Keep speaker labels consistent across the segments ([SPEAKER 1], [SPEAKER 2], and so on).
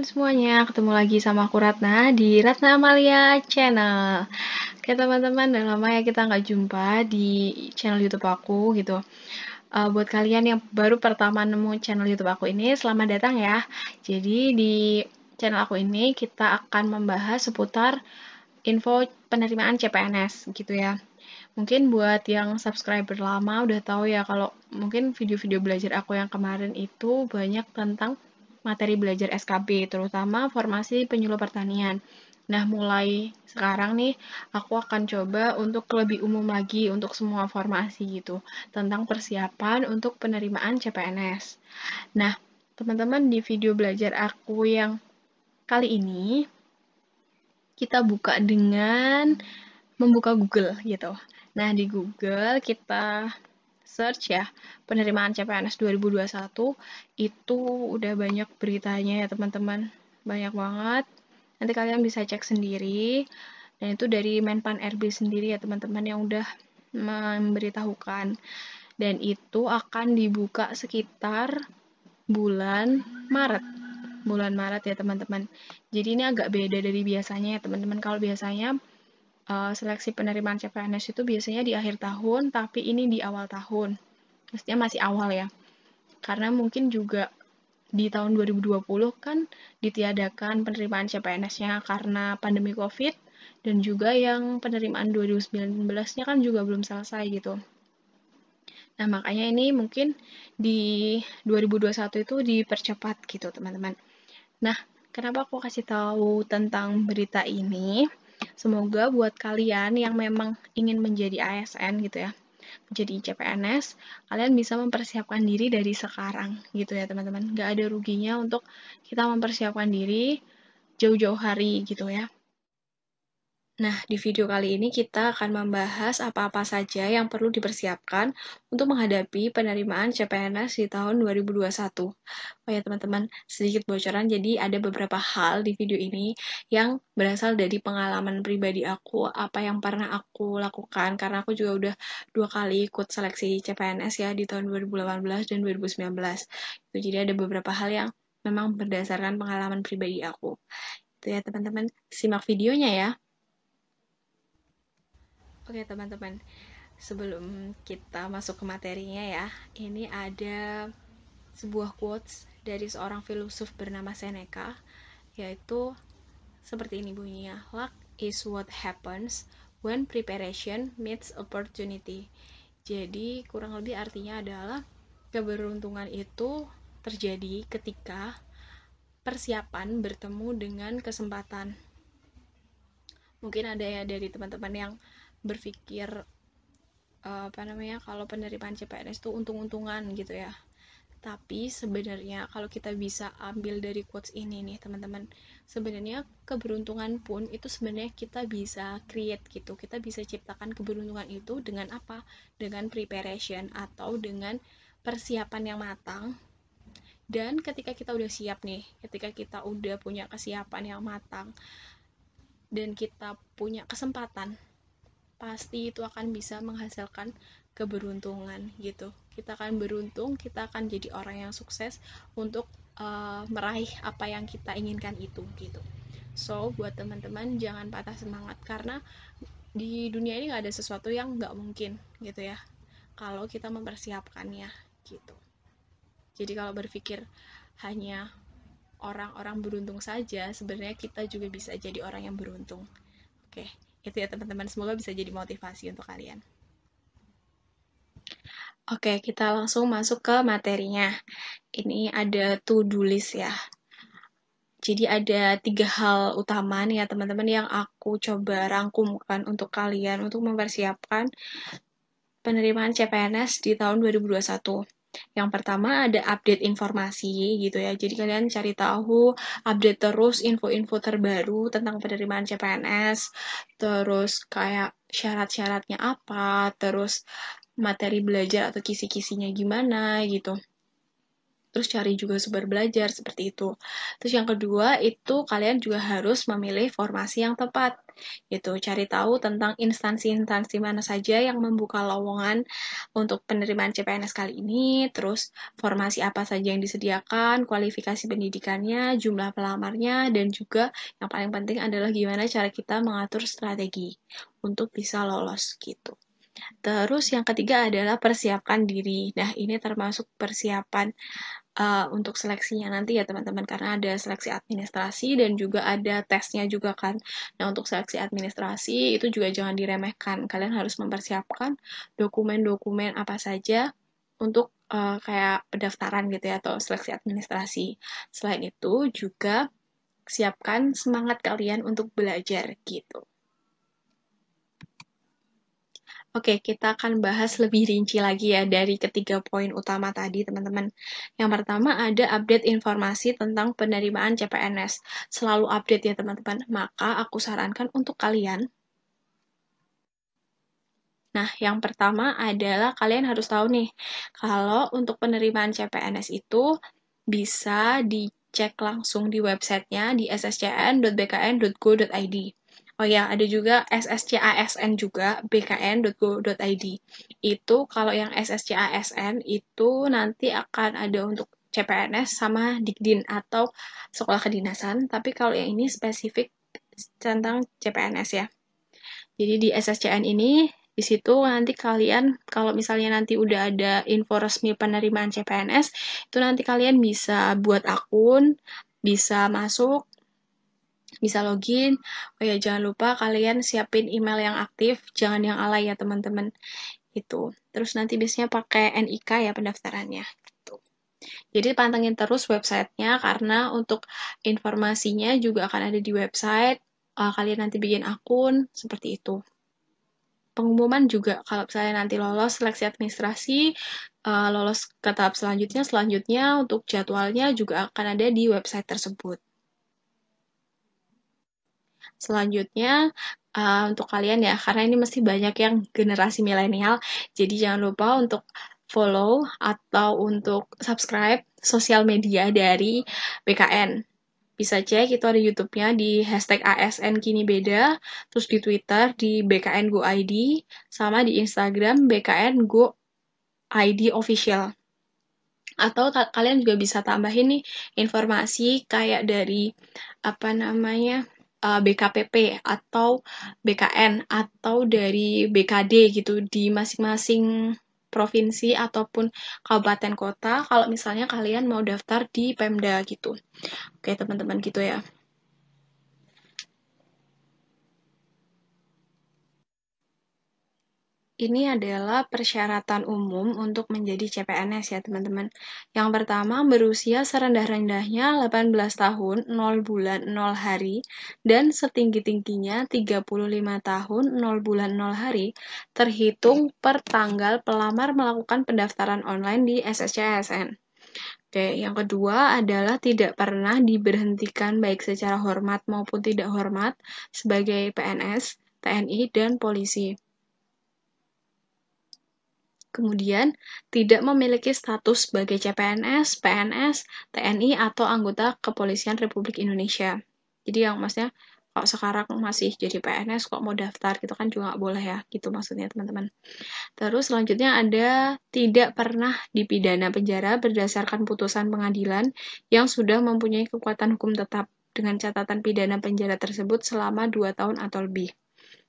[SPEAKER 1] semuanya, ketemu lagi sama aku Ratna di Ratna Amalia Channel. Oke teman-teman, udah lama ya kita nggak jumpa di channel YouTube aku gitu. Buat kalian yang baru pertama nemu channel YouTube aku ini, selamat datang ya. Jadi di channel aku ini kita akan membahas seputar info penerimaan CPNS gitu ya. Mungkin buat yang subscriber lama udah tahu ya kalau mungkin video-video belajar aku yang kemarin itu banyak tentang materi belajar SKB, terutama formasi penyuluh pertanian. Nah, mulai sekarang nih, aku akan coba untuk lebih umum lagi untuk semua formasi gitu, tentang persiapan untuk penerimaan CPNS. Nah, teman-teman di video belajar aku yang kali ini, kita buka dengan membuka Google gitu. Nah, di Google kita search ya, penerimaan CPNS 2021 itu udah banyak beritanya ya teman-teman. Banyak banget. Nanti kalian bisa cek sendiri. Dan itu dari Menpan RB sendiri ya teman-teman yang udah memberitahukan. Dan itu akan dibuka sekitar bulan Maret. Bulan Maret ya teman-teman. Jadi ini agak beda dari biasanya ya teman-teman. Kalau biasanya seleksi penerimaan CPNS itu biasanya di akhir tahun, tapi ini di awal tahun. Maksudnya masih awal ya. Karena mungkin juga di tahun 2020 kan ditiadakan penerimaan CPNS-nya karena pandemi COVID, dan juga yang penerimaan 2019-nya kan juga belum selesai gitu. Nah, makanya ini mungkin di 2021 itu dipercepat gitu, teman-teman. Nah, kenapa aku kasih tahu tentang berita ini? Semoga buat kalian yang memang ingin menjadi ASN gitu ya, menjadi CPNS, kalian bisa mempersiapkan diri dari sekarang gitu ya teman-teman. Nggak ada ruginya untuk kita mempersiapkan diri jauh-jauh hari gitu ya. Nah, di video kali ini kita akan membahas apa-apa saja yang perlu dipersiapkan untuk menghadapi penerimaan CPNS di tahun 2021. Oh ya teman-teman, sedikit bocoran, jadi ada beberapa hal di video ini yang berasal dari pengalaman pribadi aku, apa yang pernah aku lakukan, karena aku juga udah 2 kali ikut seleksi CPNS ya di tahun 2018 dan 2019. Jadi ada beberapa hal yang memang berdasarkan pengalaman pribadi aku. Itu ya teman-teman, simak videonya ya. Oke teman-teman, sebelum kita masuk ke materinya ya, ini ada sebuah quotes dari seorang filosof bernama Seneca, yaitu seperti ini bunyinya, luck is what happens when preparation meets opportunity. Jadi kurang lebih artinya adalah keberuntungan itu terjadi ketika persiapan bertemu dengan kesempatan. Mungkin ada ya dari teman-teman yang berpikir kalau penerimaan CPNS itu untung-untungan gitu ya. Tapi sebenarnya kalau kita bisa ambil dari quotes ini nih teman-teman, sebenarnya keberuntungan pun itu sebenarnya kita bisa create gitu. Kita bisa ciptakan keberuntungan itu dengan apa? Dengan preparation atau dengan persiapan yang matang. Dan ketika kita udah siap nih, ketika kita udah punya kesiapan yang matang dan kita punya kesempatan, pasti itu akan bisa menghasilkan keberuntungan gitu. Kita akan beruntung, kita akan jadi orang yang sukses untuk meraih apa yang kita inginkan itu gitu. So buat teman-teman jangan patah semangat, karena di dunia ini nggak ada sesuatu yang nggak mungkin gitu ya, kalau kita mempersiapkannya gitu. Jadi kalau berpikir hanya orang-orang beruntung saja, sebenarnya kita juga bisa jadi orang yang beruntung. Oke, itu ya teman-teman, semoga bisa jadi motivasi untuk kalian. Oke, kita langsung masuk ke materinya. Ini ada to-do list ya. Jadi ada 3 hal utama nih ya teman-teman yang aku coba rangkumkan untuk kalian untuk mempersiapkan penerimaan CPNS di tahun 2021. Yang pertama ada update informasi gitu ya. Jadi kalian cari tahu, update terus info-info terbaru tentang penerimaan CPNS. Terus kayak syarat-syaratnya apa, terus materi belajar atau kisi-kisinya gimana gitu. Terus cari juga sumber belajar seperti itu. Terus yang kedua itu kalian juga harus memilih formasi yang tepat. Gitu, cari tahu tentang instansi-instansi mana saja yang membuka lowongan untuk penerimaan CPNS kali ini, terus formasi apa saja yang disediakan, kualifikasi pendidikannya, jumlah pelamarnya, dan juga yang paling penting adalah gimana cara kita mengatur strategi untuk bisa lolos gitu. Terus yang ketiga adalah persiapkan diri. Nah, ini termasuk persiapan untuk seleksinya nanti ya teman-teman, karena ada seleksi administrasi dan juga ada tesnya juga kan. Nah, untuk seleksi administrasi itu juga jangan diremehkan. Kalian harus mempersiapkan dokumen-dokumen apa saja untuk kayak pendaftaran gitu ya, atau seleksi administrasi. Selain itu juga siapkan semangat kalian untuk belajar gitu. Oke, kita akan bahas lebih rinci lagi ya dari ketiga poin utama tadi, teman-teman. Yang pertama ada update informasi tentang penerimaan CPNS. Selalu update ya, teman-teman. Maka aku sarankan untuk kalian. Nah, yang pertama adalah kalian harus tahu nih, kalau untuk penerimaan CPNS itu bisa dicek langsung di websitenya di sscn.bkn.go.id. Oh ya, ada juga SSCASN juga, bkn.go.id. Itu kalau yang SSCASN itu nanti akan ada untuk CPNS sama Dikdin atau sekolah kedinasan, tapi kalau yang ini spesifik tentang CPNS ya. Jadi di SSCN ini, di situ nanti kalian, kalau misalnya nanti udah ada info resmi penerimaan CPNS, itu nanti kalian bisa buat akun, bisa masuk, bisa login. Oh ya, jangan lupa kalian siapin email yang aktif, jangan yang alay ya teman-teman. Itu. Terus nanti biasanya pakai NIK ya pendaftarannya. Gitu. Jadi pantengin terus websitenya karena untuk informasinya juga akan ada di website. Kalian nanti bikin akun, seperti itu. Pengumuman juga kalau misalnya nanti lolos seleksi administrasi, lolos ke tahap selanjutnya untuk jadwalnya juga akan ada di website tersebut. Selanjutnya, untuk kalian ya, karena ini mesti banyak yang generasi milenial, jadi jangan lupa untuk follow atau untuk subscribe sosial media dari BKN. Bisa cek, itu ada YouTube-nya di hashtag ASN Kini Beda, terus di Twitter di BKN Go ID, sama di Instagram BKN Go ID Official. Atau kalian juga bisa tambahin nih informasi kayak dari apa namanya BKPP atau BKN atau dari BKD gitu di masing-masing provinsi ataupun kabupaten kota kalau misalnya kalian mau daftar di Pemda gitu. Oke, teman-teman gitu ya. Ini adalah persyaratan umum untuk menjadi CPNS ya teman-teman. Yang pertama, berusia serendah-rendahnya 18 tahun, 0 bulan, 0 hari, dan setinggi-tingginya 35 tahun, 0 bulan, 0 hari, terhitung per tanggal pelamar melakukan pendaftaran online di SSCSN. Oke, yang kedua adalah tidak pernah diberhentikan baik secara hormat maupun tidak hormat sebagai PNS, TNI, dan polisi. Kemudian, tidak memiliki status sebagai CPNS, PNS, TNI, atau anggota Kepolisian Republik Indonesia. Jadi yang maksudnya, kalau sekarang masih jadi PNS, kok mau daftar gitu kan juga nggak boleh ya, gitu maksudnya teman-teman. Terus selanjutnya ada tidak pernah dipidana penjara berdasarkan putusan pengadilan yang sudah mempunyai kekuatan hukum tetap dengan catatan pidana penjara tersebut selama 2 tahun atau lebih.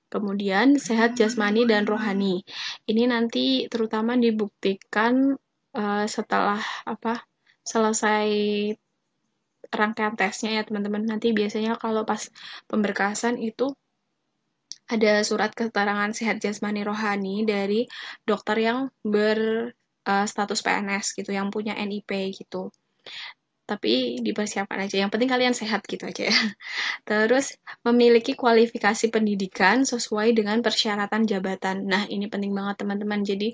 [SPEAKER 1] Kemudian sehat jasmani dan rohani. Ini nanti terutama dibuktikan setelah selesai rangkaian tesnya ya teman-teman. Nanti biasanya kalau pas pemberkasan itu ada surat keterangan sehat jasmani rohani dari dokter yang berstatus PNS gitu, yang punya NIP gitu. Tapi dipersiapkan aja. Yang penting kalian sehat gitu aja ya. Terus memiliki kualifikasi pendidikan sesuai dengan persyaratan jabatan. Nah, ini penting banget teman-teman. Jadi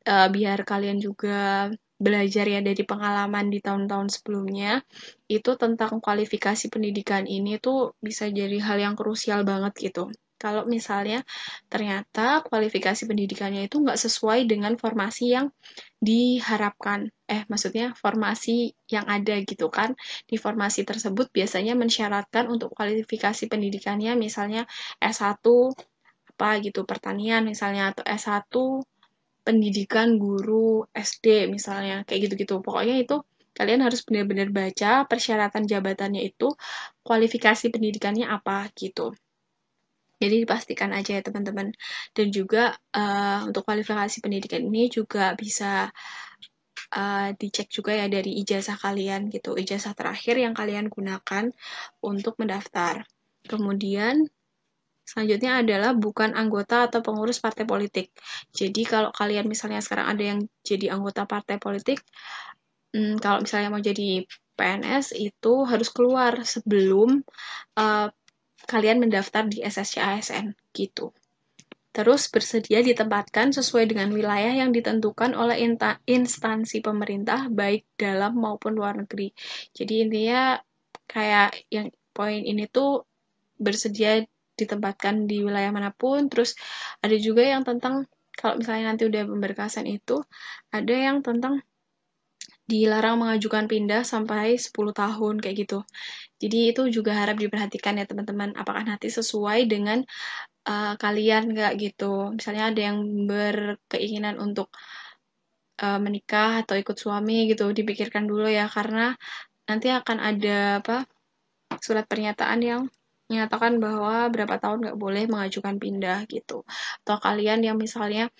[SPEAKER 1] biar kalian juga belajar ya dari pengalaman di tahun-tahun sebelumnya, itu tentang kualifikasi pendidikan ini tuh bisa jadi hal yang krusial banget gitu. Kalau misalnya ternyata kualifikasi pendidikannya itu nggak sesuai dengan formasi yang diharapkan. maksudnya formasi yang ada gitu kan. Di formasi tersebut biasanya mensyaratkan untuk kualifikasi pendidikannya misalnya S1 apa gitu, pertanian misalnya, atau S1 pendidikan guru SD misalnya, kayak gitu-gitu. Pokoknya itu kalian harus benar-benar baca persyaratan jabatannya itu, kualifikasi pendidikannya apa gitu. Jadi dipastikan aja ya teman-teman. Dan juga untuk kualifikasi pendidikan ini juga bisa dicek juga ya dari ijazah kalian gitu, ijazah terakhir yang kalian gunakan untuk mendaftar. Kemudian selanjutnya adalah bukan anggota atau pengurus partai politik. Jadi kalau kalian misalnya sekarang ada yang jadi anggota partai politik, kalau misalnya mau jadi PNS itu harus keluar sebelum kalian mendaftar di SSC ASN gitu. Terus bersedia ditempatkan sesuai dengan wilayah yang ditentukan oleh instansi pemerintah baik dalam maupun luar negeri. Jadi intinya kayak yang poin ini tuh bersedia ditempatkan di wilayah manapun. Terus ada juga yang tentang kalau misalnya nanti udah pemberkasan itu ada yang tentang dilarang mengajukan pindah sampai 10 tahun kayak gitu. Jadi itu juga harap diperhatikan ya teman-teman, apakah nanti sesuai dengan kalian nggak gitu. Misalnya ada yang berkeinginan untuk menikah atau ikut suami gitu, dipikirkan dulu ya, karena nanti akan ada surat pernyataan yang menyatakan bahwa berapa tahun nggak boleh mengajukan pindah gitu. Atau kalian yang misalnya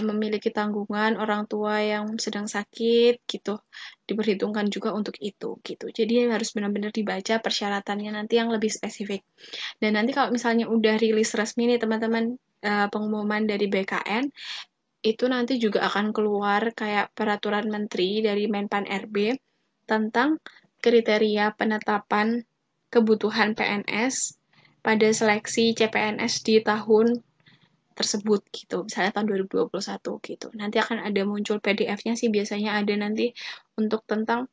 [SPEAKER 1] memiliki tanggungan orang tua yang sedang sakit gitu, diperhitungkan juga untuk itu gitu. Jadi harus benar-benar dibaca persyaratannya nanti yang lebih spesifik. Dan nanti kalau misalnya udah rilis resmi nih teman-teman, pengumuman dari BKN, itu nanti juga akan keluar kayak peraturan menteri dari Menpan RB tentang kriteria penetapan kebutuhan PNS pada seleksi CPNS di tahun tersebut gitu, misalnya tahun 2021 gitu. Nanti akan ada muncul PDF-nya sih, biasanya ada nanti untuk tentang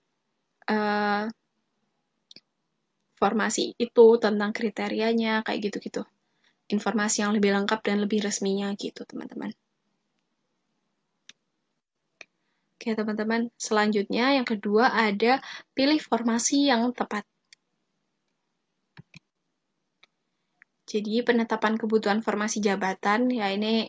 [SPEAKER 1] formasi itu, tentang kriterianya, kayak gitu-gitu. Informasi yang lebih lengkap dan lebih resminya gitu, teman-teman. Oke, teman-teman. Selanjutnya, yang kedua ada pilih formasi yang tepat. Jadi penetapan kebutuhan formasi jabatan, ya ini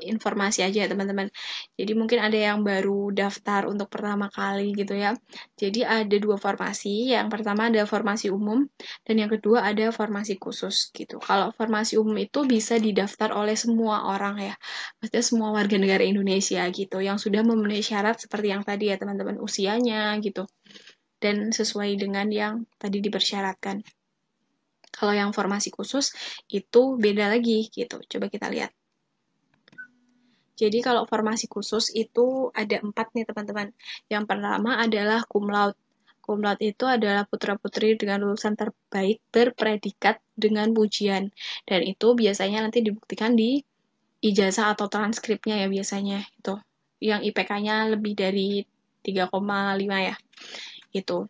[SPEAKER 1] informasi aja ya teman-teman. Jadi mungkin ada yang baru daftar untuk pertama kali gitu ya. Jadi ada dua formasi, yang pertama ada formasi umum, dan yang kedua ada formasi khusus gitu. Kalau formasi umum itu bisa didaftar oleh semua orang ya, maksudnya semua warga negara Indonesia gitu, yang sudah memenuhi syarat seperti yang tadi ya teman-teman, usianya gitu, dan sesuai dengan yang tadi dipersyaratkan. Kalau yang formasi khusus itu beda lagi gitu. Coba kita lihat. Jadi kalau formasi khusus itu ada 4 nih teman-teman. Yang pertama adalah cum laude. Cum laude itu adalah putra-putri dengan lulusan terbaik berpredikat dengan pujian. Dan itu biasanya nanti dibuktikan di ijazah atau transkripnya ya biasanya. Itu yang IPK-nya lebih dari 3,5 ya. Itu.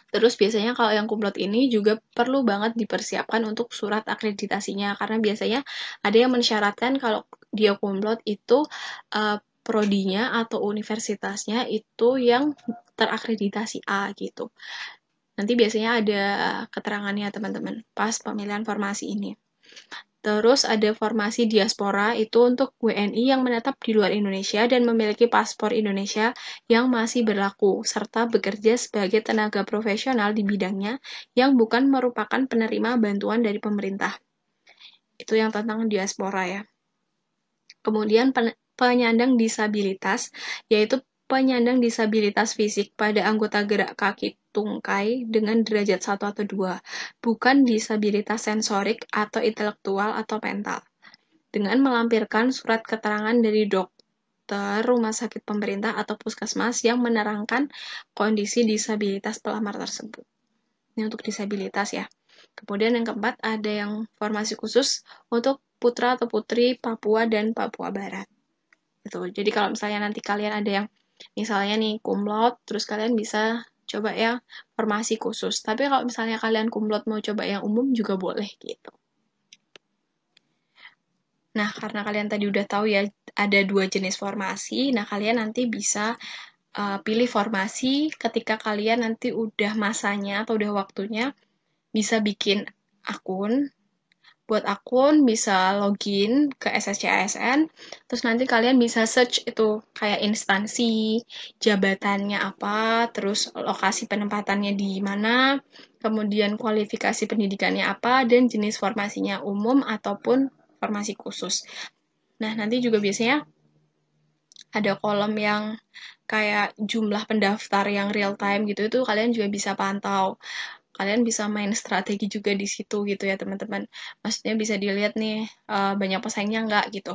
[SPEAKER 1] Terus biasanya kalau yang cum laude ini juga perlu banget dipersiapkan untuk surat akreditasinya, karena biasanya ada yang mensyaratkan kalau dia cum laude itu prodinya atau universitasnya itu yang terakreditasi A gitu. Nanti biasanya ada keterangannya teman-teman pas pemilihan formasi ini. Terus ada formasi diaspora, itu untuk WNI yang menetap di luar Indonesia dan memiliki paspor Indonesia yang masih berlaku, serta bekerja sebagai tenaga profesional di bidangnya yang bukan merupakan penerima bantuan dari pemerintah. Itu yang tentang diaspora ya. Kemudian penyandang disabilitas, yaitu penyandang disabilitas fisik pada anggota gerak kaki tungkai dengan derajat 1 atau 2, bukan disabilitas sensorik atau intelektual atau mental, dengan melampirkan surat keterangan dari dokter rumah sakit pemerintah atau puskesmas yang menerangkan kondisi disabilitas pelamar tersebut. Ini untuk disabilitas ya. Kemudian yang keempat ada yang formasi khusus untuk putra atau putri Papua dan Papua Barat. Gitu. Jadi kalau misalnya nanti kalian ada yang misalnya nih cum laude, terus kalian bisa coba yang formasi khusus. Tapi kalau misalnya kalian cum laude mau coba yang umum juga boleh gitu. Nah, karena kalian tadi udah tahu ya ada 2 jenis formasi, nah kalian nanti bisa pilih formasi ketika kalian nanti udah masanya atau udah waktunya bisa bikin akun. Buat akun bisa login ke SSCASN, terus nanti kalian bisa search itu kayak instansi, jabatannya apa, terus lokasi penempatannya di mana, kemudian kualifikasi pendidikannya apa, dan jenis formasinya umum ataupun formasi khusus. Nah, nanti juga biasanya ada kolom yang kayak jumlah pendaftar yang real time gitu, itu kalian juga bisa pantau. Kalian bisa main strategi juga di situ gitu ya teman-teman. Maksudnya bisa dilihat nih banyak pesaingnya nggak gitu.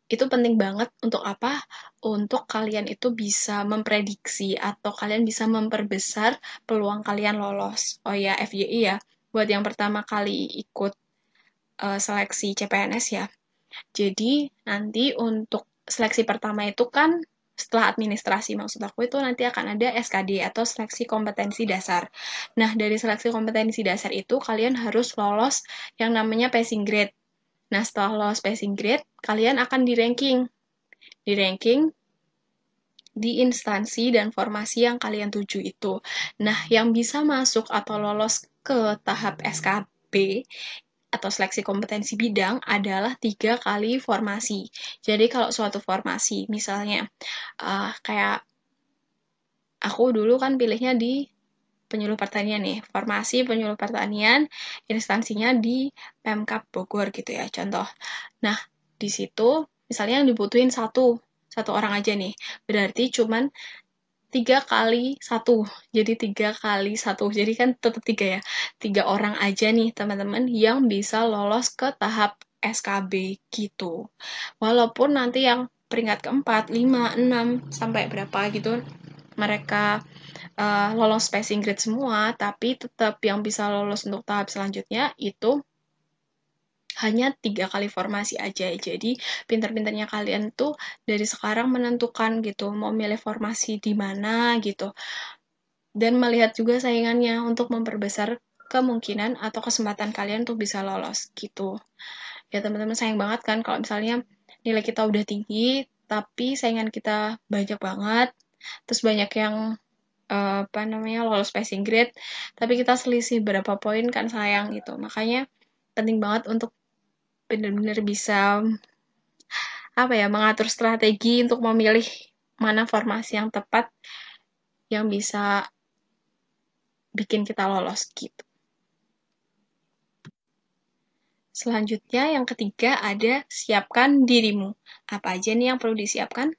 [SPEAKER 1] Itu penting banget untuk apa? Untuk kalian itu bisa memprediksi atau kalian bisa memperbesar peluang kalian lolos. Oh ya, FYI ya, buat yang pertama kali ikut seleksi CPNS ya. Jadi nanti untuk seleksi pertama itu kan setelah administrasi, maksud aku itu nanti akan ada SKD atau seleksi kompetensi dasar. Nah, dari seleksi kompetensi dasar itu kalian harus lolos yang namanya passing grade. Nah, setelah lolos passing grade, kalian akan di-ranking. Di-ranking di instansi dan formasi yang kalian tuju itu. Nah, yang bisa masuk atau lolos ke tahap SKB atau seleksi kompetensi bidang adalah 3 kali formasi. Jadi kalau suatu formasi, misalnya kayak aku dulu kan pilihnya di penyuluh pertanian nih, formasi penyuluh pertanian, instansinya di Pemkab Bogor gitu ya, contoh. Nah, di situ misalnya yang dibutuhin satu orang aja nih, berarti cuman 3 kali 1, jadi 3 kali 1, jadi kan tetap 3 ya, 3 orang aja nih teman-teman yang bisa lolos ke tahap SKB gitu. Walaupun nanti yang peringkat keempat, 5, 6, sampai berapa gitu, mereka lolos passing grade semua, tapi tetap yang bisa lolos untuk tahap selanjutnya itu hanya 3 kali formasi aja. Jadi pinter-pinternya kalian tuh dari sekarang menentukan gitu mau milih formasi di mana gitu, dan melihat juga saingannya untuk memperbesar kemungkinan atau kesempatan kalian untuk bisa lolos gitu. Ya teman-teman, sayang banget kan kalau misalnya nilai kita udah tinggi tapi saingan kita banyak banget, terus banyak yang lolos passing grade, tapi kita selisih berapa poin kan sayang gitu. Makanya penting banget untuk benar-benar bisa mengatur strategi untuk memilih mana formasi yang tepat yang bisa bikin kita lolos gitu. Selanjutnya yang ketiga ada siapkan dirimu. Apa aja nih yang perlu disiapkan?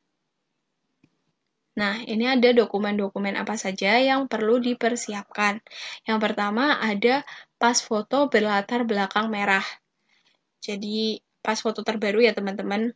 [SPEAKER 1] Nah, ini ada dokumen-dokumen apa saja yang perlu dipersiapkan. Yang pertama ada pas foto berlatar belakang merah. Jadi pas foto terbaru ya teman-teman,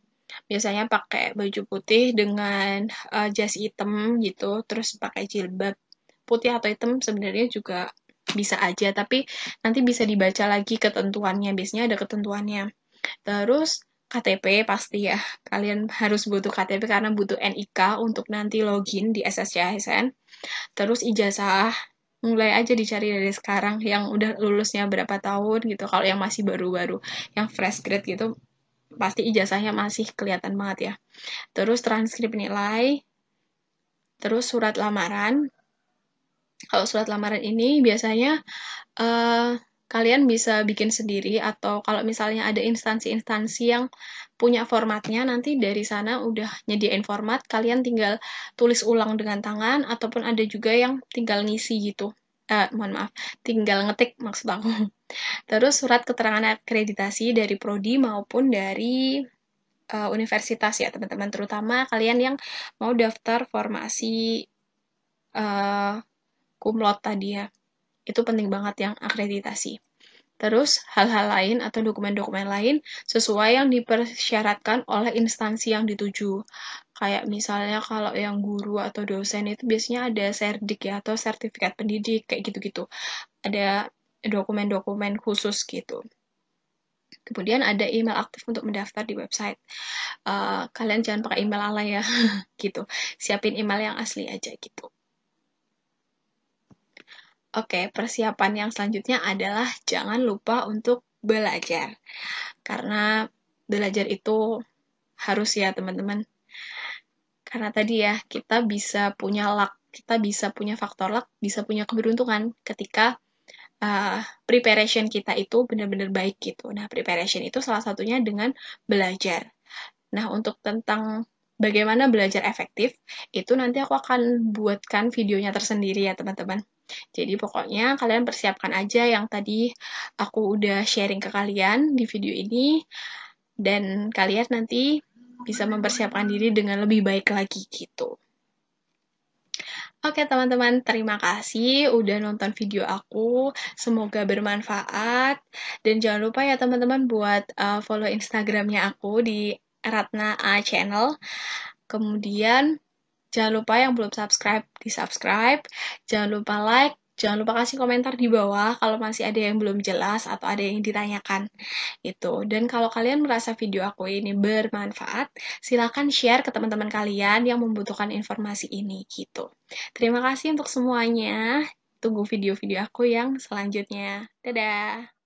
[SPEAKER 1] biasanya pakai baju putih dengan jas hitam gitu, terus pakai jilbab putih atau hitam sebenarnya juga bisa aja, tapi nanti bisa dibaca lagi ketentuannya, biasanya ada ketentuannya. Terus KTP pasti ya, kalian harus butuh KTP karena butuh NIK untuk nanti login di SSCASN. Terus ijazah, mulai aja dicari dari sekarang yang udah lulusnya berapa tahun gitu. Kalau yang masih baru-baru, yang fresh grade gitu, pasti ijazahnya masih kelihatan banget ya. Terus transkrip nilai, terus surat lamaran. Kalau surat lamaran ini biasanya kalian bisa bikin sendiri, atau kalau misalnya ada instansi-instansi yang punya formatnya, nanti dari sana udah nyediain format, kalian tinggal tulis ulang dengan tangan, ataupun ada juga yang tinggal ngisi gitu. Mohon maaf, tinggal ngetik maksud aku. Terus surat keterangan akreditasi dari prodi maupun dari universitas ya teman-teman, terutama kalian yang mau daftar formasi kumlot tadi ya. Itu penting banget yang akreditasi. Terus hal-hal lain atau dokumen-dokumen lain sesuai yang dipersyaratkan oleh instansi yang dituju. Kayak misalnya kalau yang guru atau dosen itu biasanya ada serdik ya, atau sertifikat pendidik, kayak gitu-gitu. Ada dokumen-dokumen khusus gitu. Kemudian ada email aktif untuk mendaftar di website. Kalian jangan pakai email alay ya, gitu. Siapin email yang asli aja gitu. Oke, persiapan yang selanjutnya adalah jangan lupa untuk belajar. Karena belajar itu harus ya, teman-teman. Karena tadi ya, kita bisa punya luck, kita bisa punya faktor luck, bisa punya keberuntungan ketika preparation kita itu benar-benar baik gitu. Nah, preparation itu salah satunya dengan belajar. Nah, untuk tentang bagaimana belajar efektif, itu nanti aku akan buatkan videonya tersendiri ya, teman-teman. Jadi pokoknya kalian persiapkan aja yang tadi aku udah sharing ke kalian di video ini, dan kalian nanti bisa mempersiapkan diri dengan lebih baik lagi gitu. Oke teman-teman, terima kasih udah nonton video aku. Semoga bermanfaat. Dan jangan lupa ya teman-teman buat follow Instagramnya aku di Ratna A Channel. Kemudian jangan lupa yang belum subscribe, di-subscribe. Jangan lupa like, jangan lupa kasih komentar di bawah kalau masih ada yang belum jelas atau ada yang ditanyakan. Itu. Dan kalau kalian merasa video aku ini bermanfaat, silakan share ke teman-teman kalian yang membutuhkan informasi ini gitu. Terima kasih untuk semuanya. Tunggu video-video aku yang selanjutnya. Dadah!